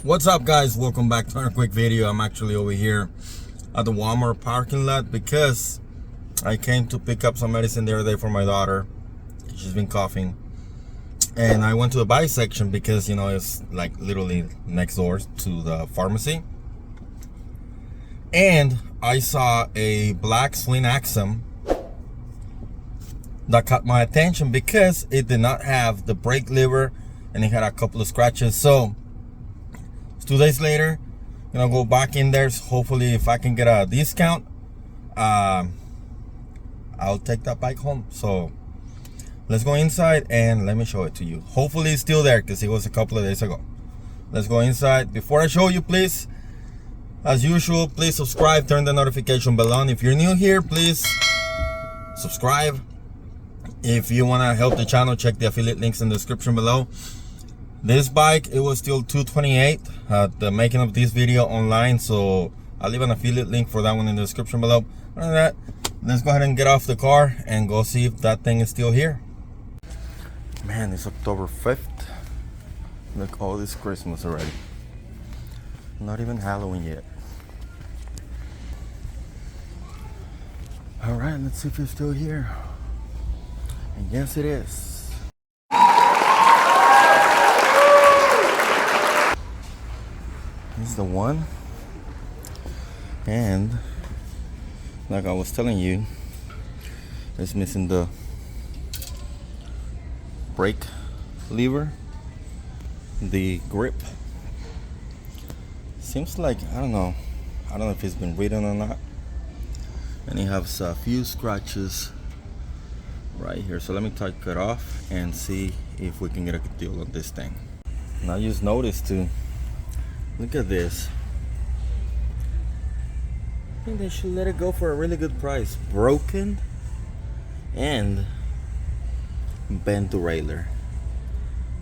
What's up, guys? Welcome back to our quick video. I'm actually over here at the Walmart parking lot because I came to pick up some medicine the other day for my daughter. She's been coughing, and I went to the bike section because, you know, it's like literally next door to the pharmacy, and I saw a black schwinn Axum that caught my attention because it did not have the brake lever and it had a couple of scratches. So 2 days later, you know, go back in there. Hopefully, if I can get a discount, I'll take that bike home. So let's go inside and let me show it to you. Hopefully it's still there because it was a couple of days ago. Let's go inside. Before I show you, please, as usual, please subscribe, turn the notification bell on. If you're new here, please subscribe. If you want to help the channel, check the affiliate links in the description below. This bike, it was still $228 at the making of this video online, so I'll leave an affiliate link for that one in the description below. Other than that, let's go ahead and get off the car and go see if that thing is still here. Man, it's October 5th. Look, all this Christmas already. Not even Halloween yet. All right, let's see if it's still here. And yes, it is. This is the one, and like I was telling you, it's missing the brake lever, the grip. Seems like, I don't know if it's been written or not, and it has a few scratches right here. So let me take it off and see if we can get a good deal on this thing. And I just noticed too, look at this. I think they should let it go for a really good price. Broken and bent derailleur.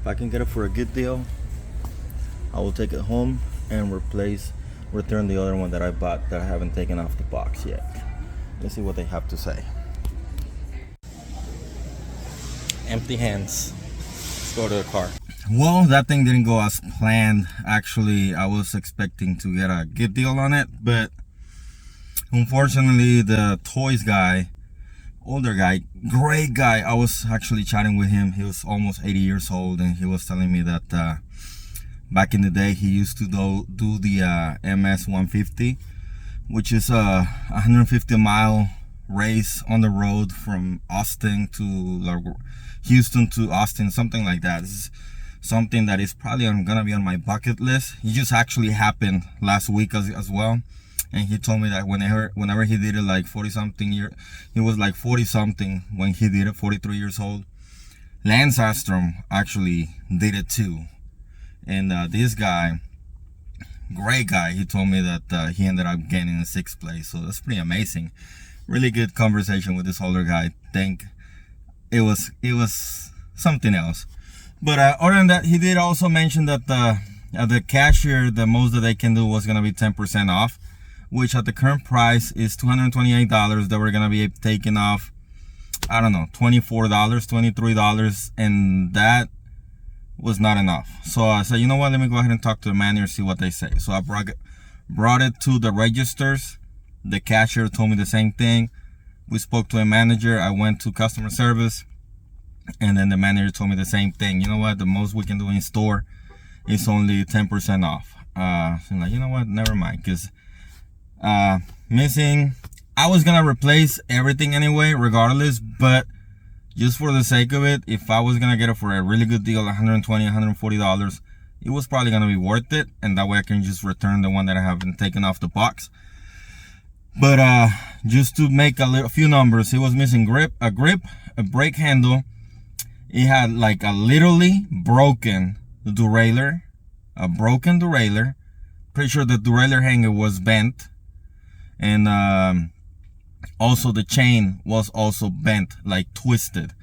If I can get it for a good deal, I will take it home and return the other one that I bought that I haven't taken off the box yet. Let's see what they have to say. Empty hands. Let's go to the car. Well, that thing didn't go as planned. Actually, I was expecting to get a good deal on it, but unfortunately the toys guy, older guy, great guy, I was actually chatting with him. He was almost 80 years old, and he was telling me that back in the day he used to do the MS 150, which is a 150-mile race on the road from Austin to Houston to Austin, something like that. This is something that is probably gonna be on my bucket list. It just actually happened last week as well, and he told me that whenever he did it, like 40-something year, he was like 40-something when he did it, 43 years old. Lance Armstrong actually did it too, and this guy, great guy, he told me that he ended up getting in 6th place. So that's pretty amazing. Really good conversation with this older guy. Think it was something else. But other than that, he did also mention that the cashier, the most that they can do was gonna be 10% off, which at the current price is $228. That we're gonna be taking off, I don't know, $24, $23, and that was not enough. So I said, you know what, let me go ahead and talk to the manager, see what they say. So I brought it to the registers. The cashier told me the same thing. We spoke to a manager. I went to customer service, and then the manager told me the same thing. You know what, the most we can do in store is only 10% off. So I'm like, you know what, never mind, because missing, I was gonna replace everything anyway regardless, but just for the sake of it, if I was gonna get it for a really good deal, $120, $140, it was probably gonna be worth it, and that way I can just return the one that I haven't taken off the box. But just to make a few numbers, it was missing a brake handle. It had like a literally broken derailleur, Pretty sure the derailleur hanger was bent, and also the chain was also bent, like twisted.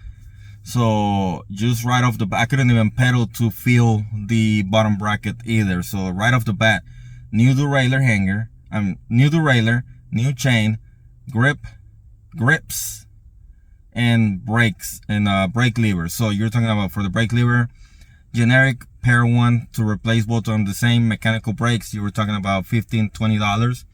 So just right off the bat, I couldn't even pedal to feel the bottom bracket either. So right off the bat, new derailleur hanger, new derailleur, new chain, grips, and brakes, and brake lever. So you're talking about, for the brake lever, generic repair one to replace both of them, the same mechanical brakes, you were talking about $15-20.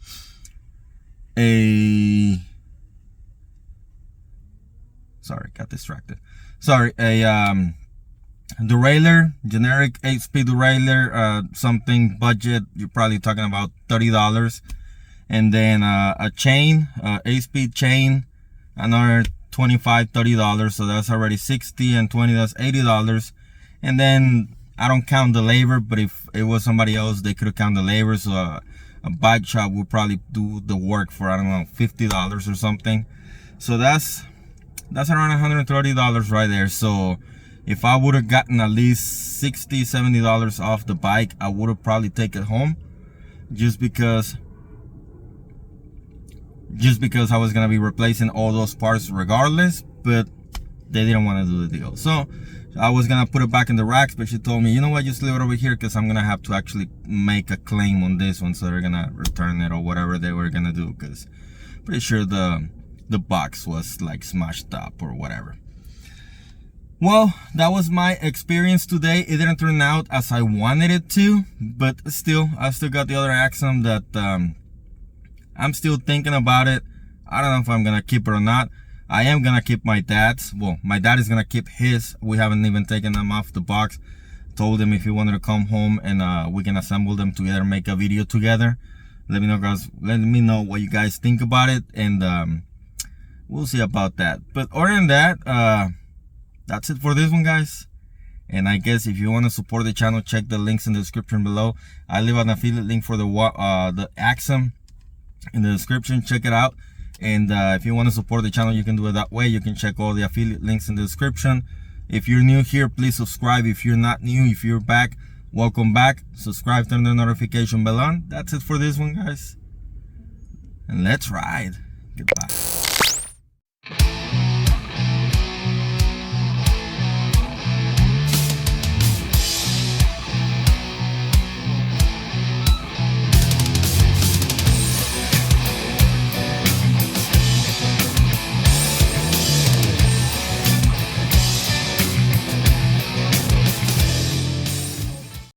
Sorry, got distracted. Sorry, a derailleur, generic 8-speed derailleur, something budget, you're probably talking about $30. And then a chain, 8-speed chain, another $25-30. So that's already $60 and $20, that's $80. And then I don't count the labor, but if it was somebody else, they could have counted the labor. So a bike shop would probably do the work for, I don't know, $50 or something. So that's around $130 right there. So if I would have gotten at least $60-70 off the bike, I would have probably taken it home, just because I was gonna be replacing all those parts regardless. But they didn't want to do the deal, so I was gonna put it back in the racks, but she told me, you know what, just leave it over here, because I'm gonna have to actually make a claim on this one, so they're gonna return it or whatever they were gonna do, because pretty sure the box was like smashed up or whatever. Well, that was my experience today. It didn't turn out as I wanted it to, but still, I still got the other Axum that I'm still thinking about it. I don't know if I'm gonna keep it or not. I am gonna keep my dad's. Well, my dad is gonna keep his. We haven't even taken them off the box. Told him if he wanted to come home and we can assemble them together, make a video together. Let me know, guys. Let me know what you guys think about it, and we'll see about that. But other than that, that's it for this one, guys. And I guess if you want to support the channel, check the links in the description below. I leave an affiliate link for the Axum in the description. Check it out. And if you want to support the channel, you can do it that way. You can check all the affiliate links in the description. If you're new here, please subscribe. If you're not new, if you're back, welcome back. Subscribe, turn the notification bell on. That's it for this one, guys. And let's ride. Goodbye.